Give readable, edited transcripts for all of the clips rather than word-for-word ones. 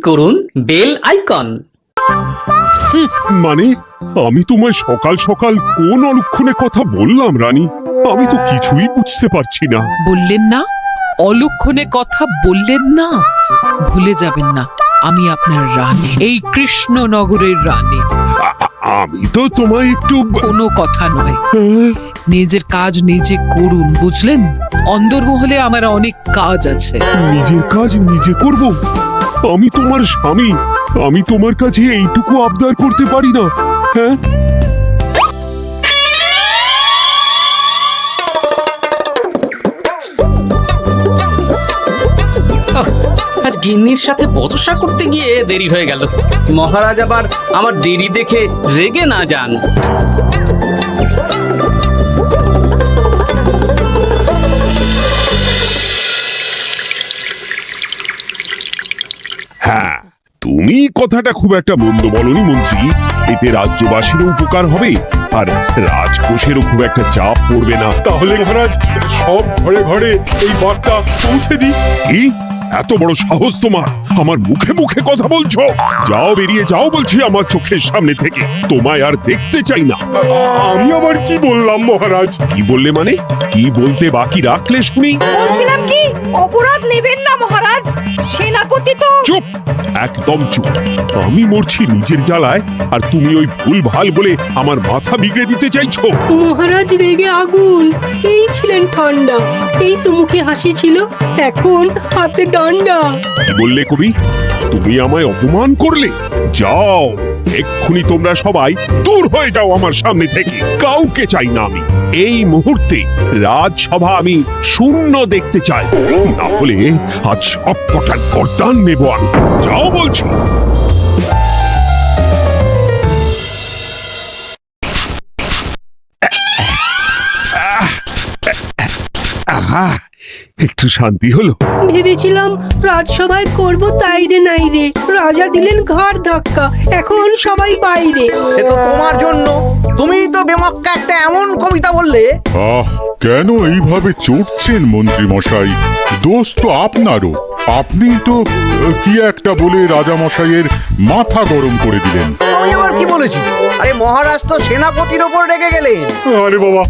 করুন bell icon. মানে আমি তোমায় সকাল সকাল কোন অলক্ষণে কথা বললাম রানী? আমি তো কিছুই বুঝতে পারছি না। বললেন না, অলক্ষণে কথা বললেন না। ভুলে যাবেন না, আমি আপনার রানী, এই কৃষ্ণনগরের রানী। আমি তো তোমায় একটু কোনো কথা নয়, নিজের কাজ নিজে করুন, বুঝলেন? অন্দরমহলে আমার অনেক কাজ আছে। নিজের কাজ নিজে করব? আমি তোমার স্বামী, আমি তোমার কাছে এইটুকু আবদার করতে পারি না? হ্যাঁ, আজ গিন্নির সাথে বচসা করতে গিয়ে দেরি হয়ে গেল। মহারাজ আবার আমার দেরি দেখে রেগে না যান। হ্যাঁ, তুমি কথাটা খুব একটা মন্দ বলনি মন্ত্রী। এতে রাজ্যবাসীরও উপকার হবে আর রাজকোষেরও খুব একটা চাপ পড়বে না। তাহলে মহারাজ সব ঘরে ঘরে এই বার্তা পৌঁছে দিই। কি এত বড় সাহস তোমার? আমার মুখে মুখে কথা বলছো? যাও, বেরিয়ে যাও বলছি আমার চোখের সামনে থেকে। তোমায় আর দেখতে চাই না। আমি আবার কি বললাম মহারাজ? কি বললে মানে? কি বলতে বাকি রাখলে শুনি? বলছিলাম কি, অপরাধ নেবেন না মহারাজ, সেনাপতি তো। চুপ, একদম চুপ। আমি মরছি নিজের জ্বালায় আর তুমি ওই ভুল ভাল বলে আমার মাথা বিগড়ে দিতে চাইছো? মহারাজ রেগে আগুন, এই ছিলেন ঠান্ডা, এই তো মুখে হাসি ছিল, এখন হাতে ডান্ডা। কি বললে কবি? তুমি আমায় অপমান করলে? যাও, এক্ষুনি তোমরা সবাই দূর হয়ে যাও আমার সামনে থেকে। কাউকে চাই না আমি। এই মুহূর্তে রাজসভা আমি শূন্য দেখতে চাই, না হলে আজ সব কটার গর্দান নেব আমি। যাও বলছি। আহা, একটু শান্তি হলো। ভেবেছিলাম রাজসভায় করব তাই রে নাই রে, রাজা দিলেন ঘাড় ধাক্কা, এখন সবাই বাইরে। সে তো তোমার জন্য, তুমিই তো বেমক্কা একটা এমন কবিতা বললে। কেন এইভাবে চড়ছেন মন্ত্রী মশাই? দোষ তো আপনারও। আপনি তো কি একটা বলে রাজা মশাইয়ের মাথা গরম করে দিলেন। আমি আবার কি বলেছি? আরে মহারাজ তো সেনাপতির ওপর রেগে গেলেন। আরে বাবা,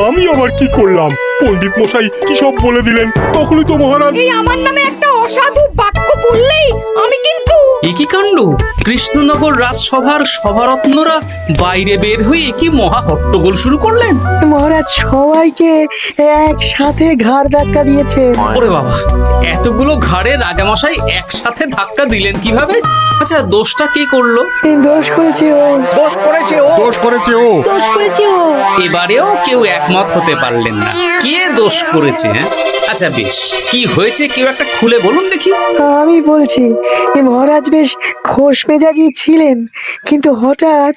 আমি আবার কি করলাম? পণ্ডিত মশাই কি সব বলে দিলেন, তখনই তো মহারাজ। এই আমার নামে একটা অসাধু বাক্য বললেই আমি কিন্তু। এ কি কাণ্ড! কৃষ্ণনগর রাজসভার সভারত্নরা বাইরে বের হয়ে কি মহা হট্টগোল শুরু করলেন। মহারাজ সবাইকে একসাথে ঘাড় ধাক্কা দিয়েছে। ওরে বাবা, এতগুলো ঘাড়ে রাজামশাই একসাথে ধাক্কা দিলেন কিভাবে? আচ্ছা, দোষটা কে করলো? দোষ করেছে ও, দোষ করেছে ও। দোষ করেছে ও। দোষ করেছে ও। এবারেও কেউ একমত হতে পারলেন না। কে দোষ করেছে? আচ্ছা বেশ, কি হয়েছে কেউ একটা খুলে বলুন দেখি। আমি বলছি, এই মহারাজ বেশ খোশ মেজাজি ছিলেন, কিন্তু হঠাৎ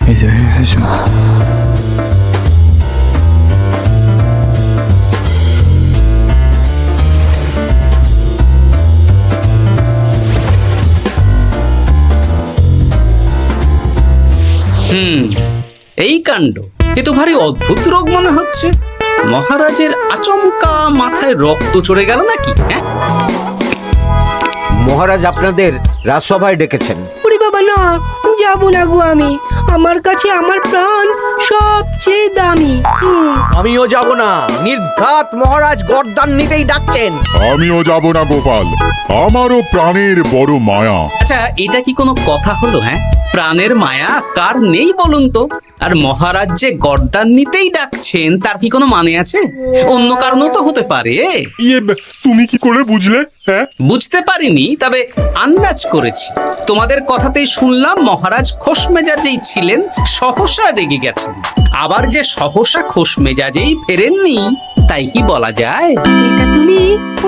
এই কাণ্ড! এ তো ভারী অদ্ভুত রোগ মনে হচ্ছে। মহারাজের আচমকা মাথায় রক্ত চড়ে গেল নাকি? হ্যাঁ, মহারাজ আপনাদের রাজসভায় ডেকেছেন। ওরে বাবা না, যাবো না গো আমি, আমার কাছে আমার প্রাণ সবচেয়ে দামি। আমিও যাব না, নির্ঘাত মহারাজ গর্দান নিতেই ডাকছেন। আমিও যাব না গোপাল, আমারও প্রাণের বড় মায়া। আচ্ছা, এটা কি কোনো কথা হলো? হ্যাঁ, প্রাণের মায়া কার নেই বলুন তো? আর মহারাজ যে গর্দান নিতেই ডাকছেন তার কি কোনো মানে আছে? অন্য কারণও তো হতে পারে। তুমি কি করে বুঝলে? হ্যাঁ, বুঝতে পারিনি, তবে আন্দাজ করেছি। তোমাদের কথাতেই শুনলাম মহারাজ খোশ মেজাজেই ছিলেন, সহসা রেগে গেছেন। আবার যে সহসা খোশ মেজাজেই ফেরেননি, তাই কি বলা যায়? এটা তুমি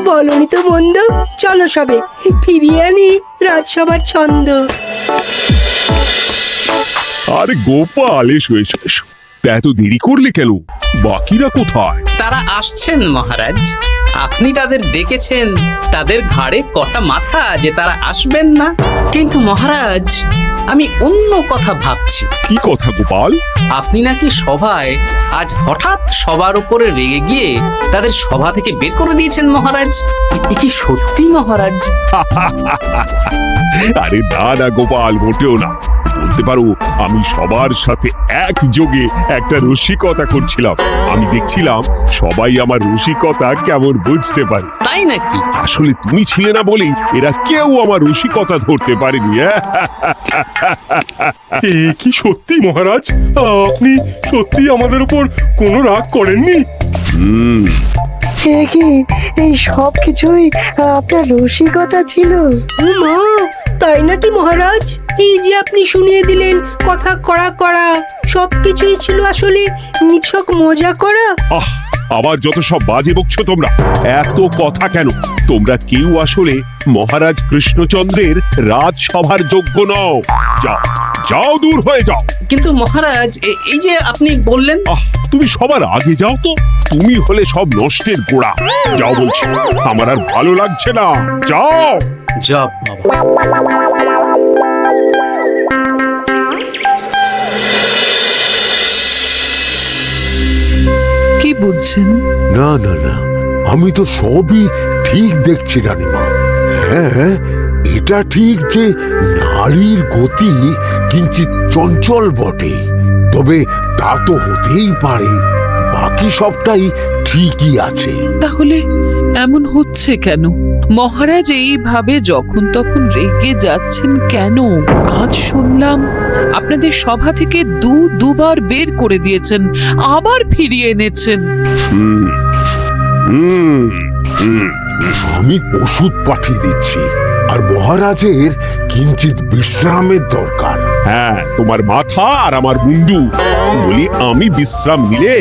বলনি তো মন্দ। চলো সবে ফিরিয়ে আনি রাজসভার ছন্দ। আরে গোপাল, এসো এসো এসো। তা এত দেরি করলে কেন? বাকিরা কোথায়? তারা আসছেন মহারাজ। আপনি তাদের ডেকেছেন, তাদের ঘাড়ে কটা মাথা যে তারা আসবেন না। কিন্তু মহারাজ, আমি অন্য কথা ভাবছি। কি কথা গোপাল? আপনি নাকি সভায় আজ হঠাৎ সবার উপরে রেগে গিয়ে তাদের সভা থেকে বের করে দিয়েছেন মহারাজ। এ কি সত্যি মহারাজ? আরে না না গোপাল, মোটেও না। বলতে পারো আমি সবার সাথে একযোগে একটা রসিকতা করছিলাম। আমি দেখছিলাম সবাই আমার রসিকতা কেমন বুঝতে পারে। তাই নাকি? আসলে তুমি ছিলে না বলেই এরা কেউ আমার রসিকতা ধরতে পারেনি। এ কি সত্যি মহারাজ? আপনি সত্যি আমাদের উপর কোনো রাগ করেননি? হুম, এ কি এই সব কিছুই আপনার রসিকতা ছিল? ও মা, তাই নাকি মহারাজ? এই যে আপনি শুনিয়ে দিলেন কথা কড়া কড়া, সবকিছুই ছিল আসলে নিছক মজা করা। আহ, আবার যত সব বাজে বকছো তোমরা। এত কথা কেন? তোমরা কেউ আসলে মহারাজ কৃষ্ণচন্দ্রের রাজসভার যোগ্য নও। যাও যাও, দূর হয়ে যাও। কিন্তু মহারাজ, এই যে আপনি বললেন। আহ, তুমি সবার আগে যাও তো। তুমি হলে সব নষ্টের গোড়া। যাও বলছি, আমার আর ভালো লাগছে না। যাও। জব বাবা। কি বুঝছেন? না না না, আমি তো সবই ঠিক দেখছি রানীমা। হ্যাঁ, এটা ঠিক যে নারীর গতি কিঞ্চিত চঞ্চল বটে, তবে তা তো হতেই পারে। বাকি সবটাই ঠিকই আছে। তাহলে এমন হচ্ছে কেন? মহারাজ এইভাবে যখন তখন রেগে যাচ্ছেন কেন? আজ শুনলাম আপনাদের সভা থেকে দুবার বের করে দিয়েছেন, আবার ফিরিয়ে এনেছেন। হুম, হুম, হুম। আমি ওষুধ পাঠিয়ে দিচ্ছি, আর মহারাজের কিঞ্চিত বিশ্রামের দরকার। হ্যাঁ, তোমার মাথা আর আমার মুন্ডু, বলি আমি বিশ্রাম নিলে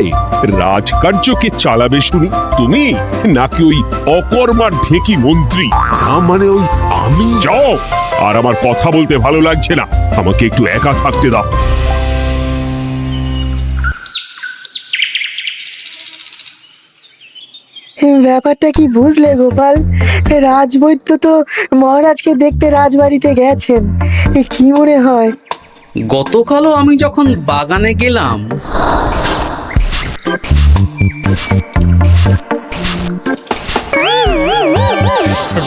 রাজকার্যকে চালাবে শুনি তুমি, নাকি ওই অকর্মার ঢেকি মন্ত্রী? না মানে ওই আমি। যাও, আর আমার কথা বলতে ভালো লাগছে না। আমাকে একটু একা থাকতে দাও। ব্যাপারটা কি বুঝলে গোপাল? রাজবৈদ্য তো মহারাজকে দেখতে রাজবাড়িতে গেছেন। কি মনে হয়? গতকালও আমি যখন বাগানে গেলাম,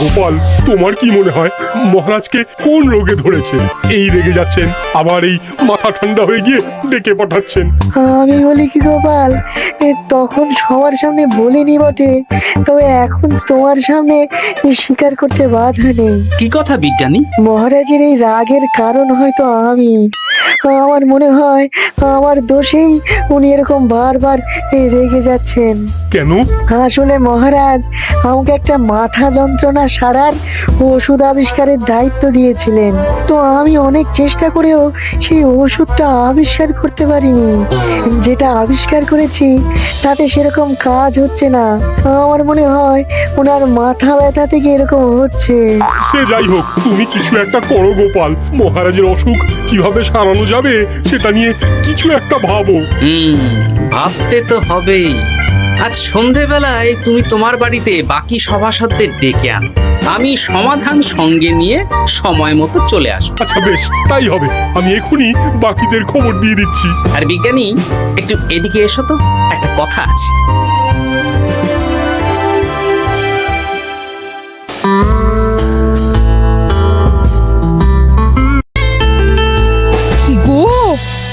গোপাল, তোমার কি মনে হয় মহারাজকে কোন রোগে ধরেছে? এই রেগে যাচ্ছেন, আবার এই মাথা ঠান্ডা হয়ে গিয়ে ডেকে পাঠাচ্ছেন। আমি বলি কি গোপাল, তখন সবার সামনে বলিনি বটে, তবে এখন তোমার সামনে স্বীকার করতে বাধা নেই। কি কথা বিজ্ঞানী? মহারাজের এই রাগের কারণ হয়তো আমি। আমার মনে হয় আমার দোষেই উনি এরকম বারবার রেগে যাচ্ছেন। কেন? আসলে মহারাজ আমাকে একটা মাথা যন্ত্রণা সারার ওষুধ আবিষ্কারের দায়িত্ব দিয়েছিলেন, তো আমি অনেক চেষ্টা করেও সেই ওষুধটা আবিষ্কার করতে পারিনি। যেটা আবিষ্কার করেছি তাতে সেরকম কাজ হচ্ছে না। আমার মনে হয় ওনার মাথা ব্যথা থেকে এরকম হচ্ছে। সে যাই হোক, তুমি কিছু একটা করো গোপাল। মহারাজের অসুখ কিভাবে সারানো যাবে সেটা নিয়ে কিছু একটা ভাবো। ভাবতে তো হবেই। আজ সন্ধেবেলায় তুমি তোমার বাড়িতে বাকি সভাসদদের ডেকে আনো, আমি সমাধান সঙ্গে নিয়ে সময় মতো চলে আসবো। আচ্ছা বেশ, তাই হবে। আমি এখনই বাকিদের খবর দিয়ে দিচ্ছি। আর বিজ্ঞানী, একটু এদিকে এসো তো, একটা কথা আছে। গো,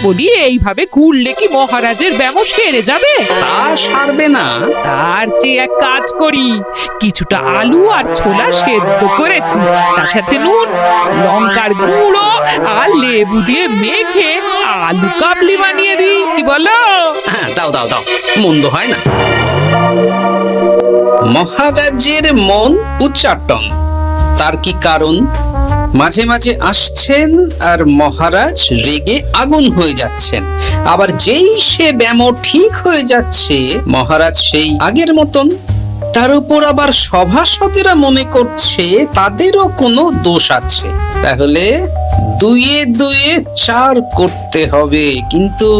বলি এইভাবে ঘুরলে কি মহারাজের ব্যামো সেরে যাবে? তা সারবে না। তার চেয়ে এক কাজ করি, কিছুটা আলু আর ছোলা সেদ্ধ করেছি, তার সাথে নুন, লঙ্কার গুঁড়ো আর লেবু দিয়ে মেখে আলু কাবলি বানিয়ে দিই, কি বলো? হ্যাঁ, দাও দাও দাও, মন্দ হয় না। মহারাজের মন উচ্চাটন, তার কি কারণ? মাঝে মাঝে আসছেন আর মহারাজ রেগে আগুন হয়ে যাচ্ছেন, আবার যেই সে ব্যামো ঠিক হয়ে যাচ্ছে মহারাজ সেই আগের মতন। তার উপর আবার সভাসদেরা মনে করছে তাদেরও কোনো দোষ আছে। তাহলে দুয়ে দুয়ে চার করতে হবে, কিন্তু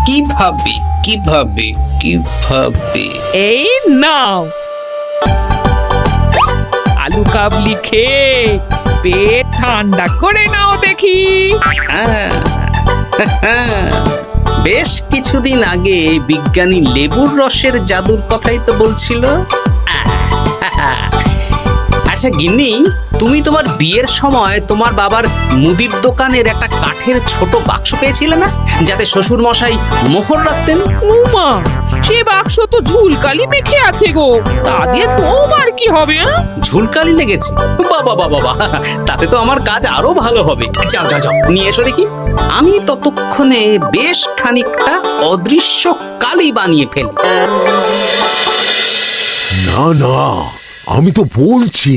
কিভাবে কিভাবে কিভাবে? এই নাও আলু কাবলি খেয়ে পেট ঠান্ডা করে নাও দেখি। হ্যাঁ, বেশ কিছুদিন আগে বিজ্ঞানী লেবুর রসের জাদুর কথাই তো বলছিল। আচ্ছা গিন্নি, তুমি তোমার বিয়ের সময় তোমার বাবার মুদির দোকানের একটা কাঠের ছোট বাক্স পেয়েছিলে না, যাতে শ্বশুর মশাই মোহর রাখতেন? উমা, সে বাক্স তো ঝুলকালি মেখে আছে গো, তা দিয়ে তোমার কি হবে? ঝুলকালি লেগেছে? বাবা বাবা বাবা, তাতে তো আমার কাজ আরো ভালো হবে। যাও যাও যাও, নিয়ে এসো দেখি। আমি ততক্ষণে বেশ খানিকটা অদৃশ্য কালি বানিয়ে ফেলি। না না, আমি তো বলছি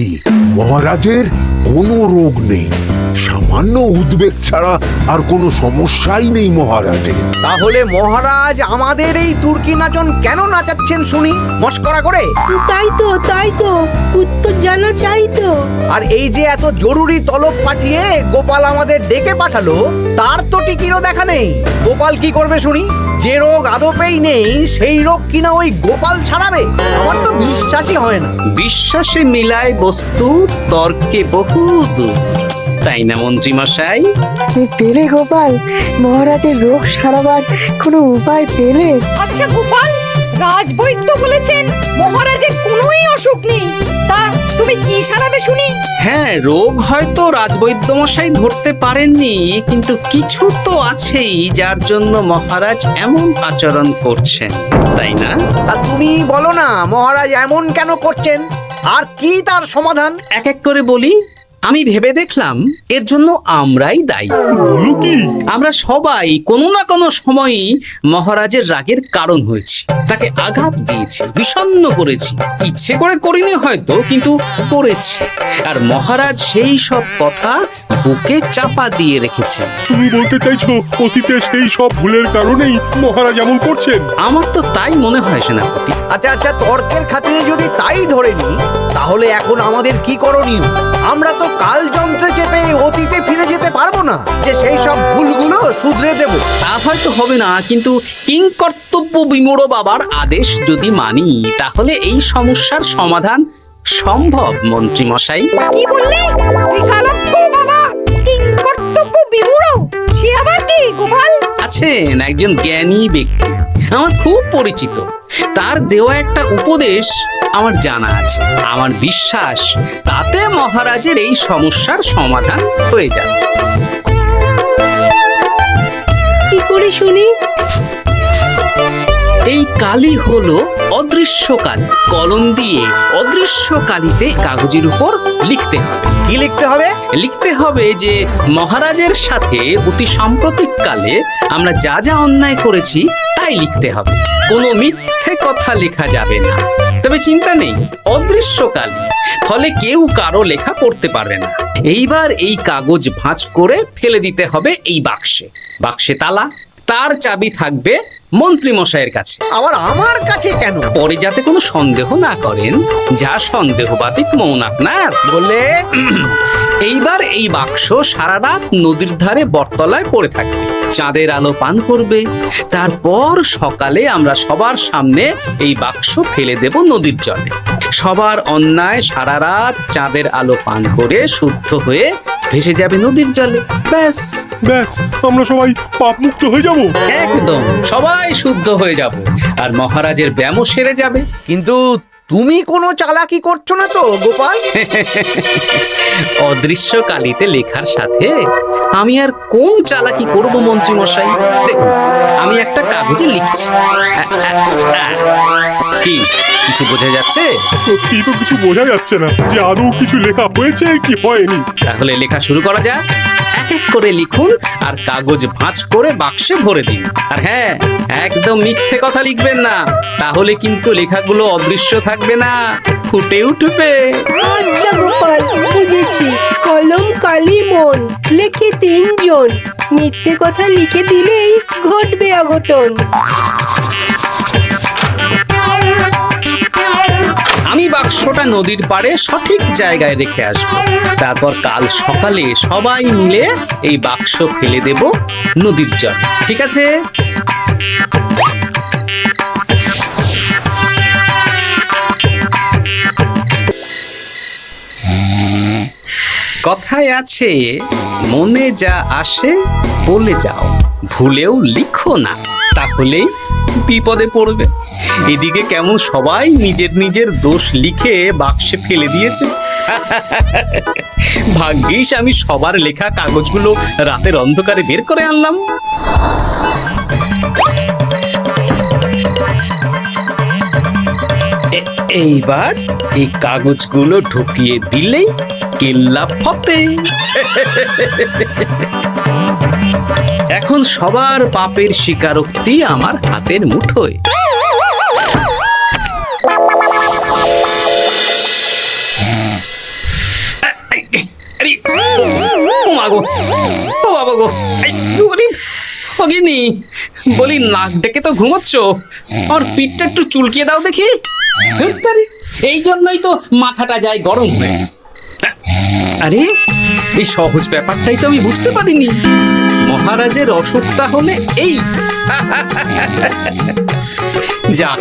মহারাজের কোনো রোগ নেই, সামান্য উদ্বেগ ছাড়া আর কোনো সমস্যাই নেই মহারাজের। তাহলে মহারাজ আমাদের এই তুর্কি নাচন কেন নাচাচ্ছেন শুনি, মস্করা করে? তাই তো উত্তর জানা চাই তো। আর এই যে এত জরুরি তলব পাঠিয়ে গোপাল আমাদের ডেকে পাঠালো, তার তো টিকিরও দেখা নেই। গোপাল কি করবে শুনি? যে রোগ আদপেই নেই সেই রোগ কিনা ওই গোপাল ছাড়াবে? আমার তো বিশ্বাসই হয় না। বিশ্বাসে মিলায় বস্তু, তর্কে বহু দূর, তাই না মন্ত্রী মশাই? পেলে গোপাল, মহারাজের রোগ সারাবার কোনো উপায় পেলে? আচ্ছা গোপাল, রাজবৈদ্য বলেছেন মহারাজের কোনোই অসুখ নেই, তা তুমি কি সারাবে শুনি? হ্যাঁ, রোগ হয়তো রাজবৈদ্য মশাই ধরতে পারেননি, কিন্তু কিছু তো আছেই যার জন্য মহারাজ এমন আচরণ করছেন, তাই না? তা তুমি বলো না মহারাজ এমন কেন করছেন, আর কি তার সমাধান? এক এক করে বলি। আমি ভেবে দেখলাম এর জন্য আমরাই দায়ী। বলো কি? আমরা সবাই কোনো না কোনো সময়ই মহারাজের রাগের কারণ হয়েছি, তাকে আঘাত দিয়েছি, বিষণ্ণ করেছি। ইচ্ছে করে করিনি হয়তো, কিন্তু করেছি। আর মহারাজ সেই সব কথা বুকে চাপা দিয়ে রেখেছেন। তুমি বলতে চাইছো অতীতে সেই সব ভুলের কারণেই মহারাজ এমন করছেন? আমার তো তাই মনে হয় সেনাপতি। আচ্ছা আচ্ছা, তর্কের খাতিরে যদি তাই ধরে নি, তাহলে এখন আমাদের কি করণীয়? আমরা তো কাল যন্ত্রে চেপে অতীতে ফিরে যেতে পারবো না যে সেই সব ভুলগুলো শুধরে দেব। তা হয়তো হবে না, কিন্তু কিংকর্তব্য বিমূঢ় বাবার আদেশ যদি মানি, তাহলে এই সমস্যার সমাধান সম্ভব মন্ত্রী মশাই। কি বললে? ত্রিকালজ্ঞ বাবা কিংকর্তব্য বিমূঢ়, সে আবার কি গোপাল? আছেন একজন জ্ঞানী ব্যক্তি, আমার খুব পরিচিত। তার দেওয়া একটা উপদেশ আমার জানা আছে। আমার বিশ্বাস তাতে মহারাজের এই সমস্যার সমাধান হয়ে যাবে। কি করে শুনি? এই কালি হলো অদৃশ্য কালি। কলম দিয়ে অদৃশ্য কালিতে কাগজের উপর লিখতে হবে। কি লিখতে হবে? লিখতে হবে যে মহারাজের সাথে অতি সাম্প্রতিক কালে আমরা যা যা অন্যায় করেছি তাই লিখতে হবে। কোনো মিথ্যে কথা লেখা যাবে না। তবে চিন্তা নেই, অদৃশ্য কালি, ফলে কেউ কারো লেখা পড়তে পারবে না। এইবার এই কাগজ ভাঁজ করে ফেলে দিতে হবে এই বাক্সে। বাক্সে তালা, তার চাবি থাকবে মন্ত্রী মশাইয়ের কাছে। আবার আমার কাছে কেন? পরে যাতে কোনো সন্দেহ না করেন, যা সন্দেহবাতিক মন আপনার। বললে এইবার এই বাক্স সারা রাত নদীর ধারে বটতলায় পড়ে থাকবে, চাঁদের আলো পান করবে। তারপর সকালে আমরা সবার সামনে এই বাক্স ফেলে দেব নদীর জলে। সবার অন্যায় সারা রাত চাঁদের আলো পান করে শুদ্ধ হয়ে ভেসে যাবে নদীর জলে। ব্যাস ব্যাস, আমরা সবাই পাপ মুক্ত হয়ে যাব। একদম সবাই শুদ্ধ হয়ে যাব, আর মহারাজের ব্যামো সেরে যাবে। কিন্তু তুমি কোনো চালাকি করছো না তো গোপাল? অদৃশ্য কালিতে লেখার সাথে আমি আর কোন চালাকি করব মন্ত্রী মশাই? দেখুন, আমি একটা কাগজে লিখছি। কি কিছু বোঝা যাচ্ছে? সত্যি তো কিছু বোঝা যাচ্ছে না যে আদৌ কিছু লেখা হয়েছে কি হয়নি। তাহলে লেখা শুরু করা যাক। এক এক করে লিখুন আর কাগজ ভাঁজ করে বাক্সে ভরে দিন। আর হ্যাঁ, একদম মিথ্যে কথা লিখবেন না, তাহলে কিন্তু লেখাগুলো অদৃশ্য থাকবে না, ফুটে উঠবে। আচ্ছা গোপাল, বুঝেছি। কলম কালি মন, লেখে 3 জন। মিথ্যে কথা লিখে দিলেই ঘটবে অঘটন। আমি বাক্সটা নদীর পাড়ে সঠিক জায়গায় রেখে আসবো। তারপর কাল সকালে সবাই মিলে এই বাক্স ফেলে দেব নদীর জলে। ঠিক আছে? কথায় আছে, মনে যা আসে বলে যাও, ভুলেও লিখো না, তাহলেই বিপদে পড়বে। এদিকে কেমন সবাই নিজের নিজের দোষ লিখে বাক্সে ফেলে দিয়েছে। ভাগ্যিস আমি সবার লেখা কাগজগুলো রাতের অন্ধকারে বের করে আনলাম। এইবার এই কাগজগুলো ঢুকিয়ে দিলেই কেল্লা ফতে। এখন সবার পাপের স্বীকারোক্তি আমার হাতের মুঠোয়। আরে, ও মা গো, ও বাবা গো, ভগিনী, বলি নাক ডেকে তো ঘুমোচ্ছ, আর পিঠটা একটু চুলকিয়ে দাও দেখি। এই জন্যই তো মাথাটা যায় গরম হয়ে। আরে, এই সহজ ব্যাপারটাই তো আমি বুঝতে পারিনি। মহারাজের অসুখটা হলে এই। যাক,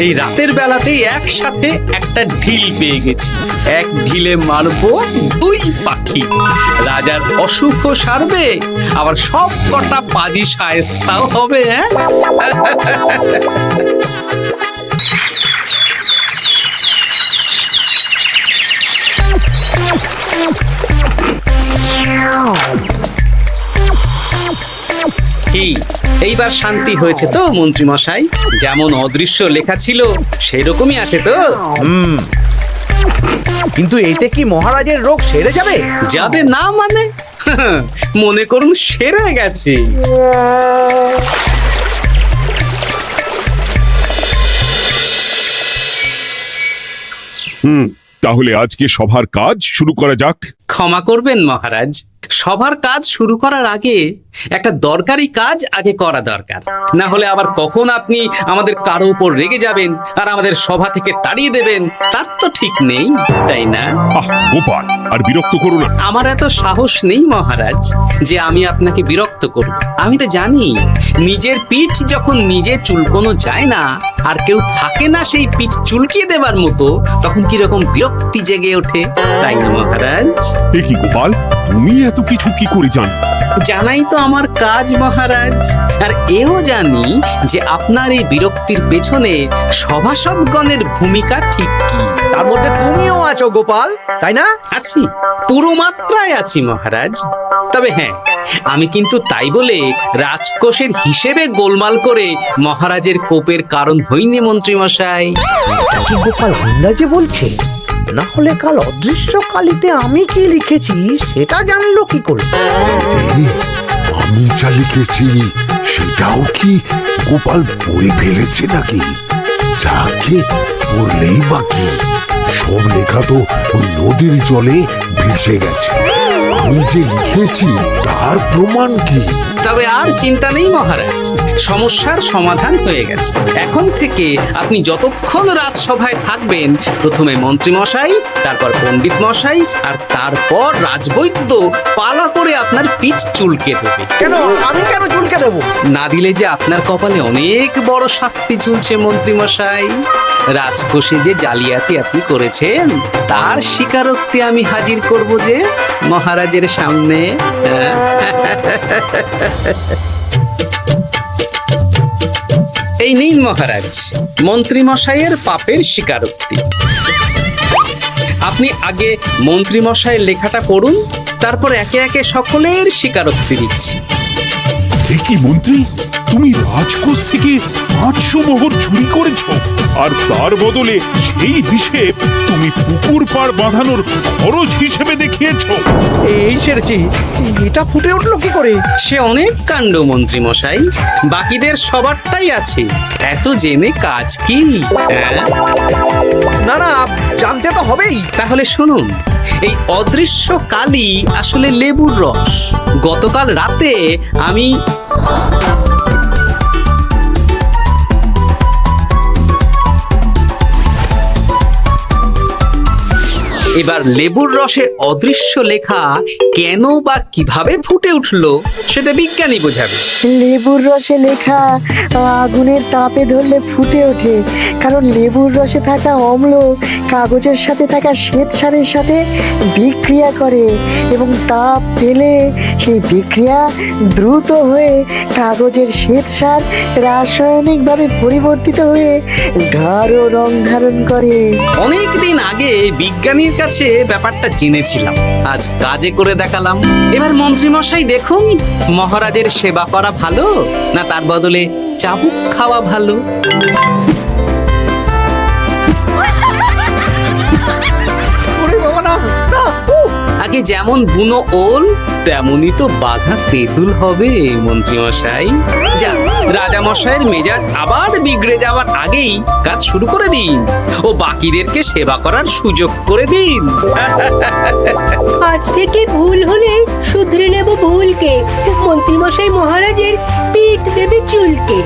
এই রাতের বেলাতেই একসাথে একটা ঢিল পেয়ে গেছি। এক ঢিলে মারবো দুই পাখি। রাজার অসুখও সারবে, আবার সব কটা পাজি শায়েস্তাও হবে। কি এইবার শান্তি হয়েছে তো মন্ত্রী মশাই? যেমন অদৃশ্য লেখা ছিল সেরকমই আছে তো? কিন্তু এতে কি মহারাজের রোগ সেরে যাবে? যাবে না মানে? মনে করুন সেরে গেছে। তাহলে আজকে সভার কাজ শুরু করা যাক। ক্ষমা করবেন মহারাজ, সবার কাজ শুরু করার আগে একটা দরকারি কাজ আগে করা দরকার। না হলে আবার কখন আপনি আমাদের কারো উপর রেগে যাবেন আর আমাদের সভা থেকে তাড়িয়ে দেবেন, তার তো ঠিক নেই, তাই না? গোপাল, আর বিরক্ত করো না। আমার এত সাহস নেই মহারাজ যে আমি আপনাকে বিরক্ত করব। আমি তো জানি নিজের পিঠ যখন নিজে চুলকোনো যায় না, আর কেউ থাকে না সেই পিঠ চুলকিয়ে দেবার মতো, তখন কিরকম বিরক্তি জেগে ওঠে, তাই না মহারাজ? এ কি গোপাল, তুমি এত কিছু কি করে জানো? জানাই তো আমার কাজ মহারাজ। আর এও জানি যে আপনার এই বিরক্তির পেছনে সভাসদগণের ভূমিকা ঠিক কি। তার মধ্যে তুমিও আছো গোপাল, তাই না? আছি, পুরো মাত্রায় আছি মহারাজ। তবে হ্যাঁ, আমি কিন্তু তাই বলে রাজকোষের হিসেবে গোলমাল করে মহারাজের কোপের কারণ হইনি মন্ত্রী মশাই। কি গোপাল আন্দাজে বলছে? না হলে কাল অদৃশ্য কালিতে আমি কি লিখেছি সেটা জানলো কি করে? আমি যা লিখেছি সেটাও কি গোপাল পড়ে ফেলেছে নাকি? যাকে পড়লেই বাকি, সব লেখা তো ওই নদীর জলে ভেসে গেছে। আমি যে লিখেছি তার প্রমাণ কি? তবে আর চিন্তা নেই মহারাজ, সমস্যার সমাধান হয়ে গেছে। এখন থেকে আপনি যতক্ষণ রাজসভায় থাকবেন, প্রথমে মন্ত্রী মশাই, তারপর পণ্ডিত মশাই, আর তারপর রাজবৈদ্য পালা করে আপনার পিঠ চুলকে দেবে। কেন আমি কেন চুলকে দেব? না দিলে যে আপনার কপালে অনেক বড় শাস্তি ঝুলছে মন্ত্রী মশাই। রাজকোষে যে জালিয়াতি আপনি করেছেন তার স্বীকারোক্তি আমি হাজির করব যে মহারাজের সামনে। এই নিন মহারাজ, মন্ত্রী মশাইয়ের পাপের স্বীকারোক্তি। আপনি আগে মন্ত্রী মশাইয়ের লেখাটা পড়ুন, তারপর একে একে সকলের স্বীকারোক্তি দিচ্ছি। এ কি মন্ত্রী, তুমি রাজকোষ থেকে 500 মোহর চুরি করেছ, আর তার বদলে সেই হিসেব তুমি পুকুর পাড় বাঁধানোর খরচ হিসেবে দেখিয়েছ। এই সেরেছি, এটা ফুটে উঠলো কি করে? সে অনেক কাণ্ড মন্ত্রী মশাই, বাকিদের সবারটাই আছে, এত জেনে কাজ কি? না না, জানতে তো হবেই। তাহলে শুনুন, এই অদৃশ্য কালি আসলে লেবুর রস। গতকাল রাতে আমি এবার লেবুর রসে অদৃশ্য লেখা কেন বা কিভাবে ফুটে উঠলো সেটা বিজ্ঞানী বোঝাবে। লেবুর রসে লেখা আগুনের তাপে ধরলে ফুটে ওঠে, কারণ লেবুর রসে থাকা অম্ল কাগজের সাথে থাকা শ্বেতসারের সাথে বিক্রিয়া করে এবং তাপ পেলে সেই বিক্রিয়া দ্রুত হয়ে কাগজের শ্বেতসার রাসায়নিকভাবে পরিবর্তিত হয়ে গাঢ় রং ধারণ করে। অনেকদিন আগে বিজ্ঞানীর কাছে ব্যাপারটা জেনেছিলাম, আজ কাজে করে দেখালাম। এবার মন্ত্রীমশাই দেখুন, মহারাজের সেবা করা ভালো না তার বদলে চাবুক খাওয়া ভালো। ওরে বাবা, না না, উহ! আগে যেমন বুনো ওল তেমনই তো বাঘা তেঁতুল হবে মন্ত্রীমশাই। যা, রাজামশাইয়ের মেজাজ আবার বিগড়ে যাওয়ার আগেই কাজ শুরু করে দিন ও বাকিদেরকে সেবা করার সুযোগ করে দিন। আজ থেকে ভুল হলে শুধরে নেব ভুলকে। মন্ত্রীমশাই মহারাজের পিঠ দেবে চুলকে।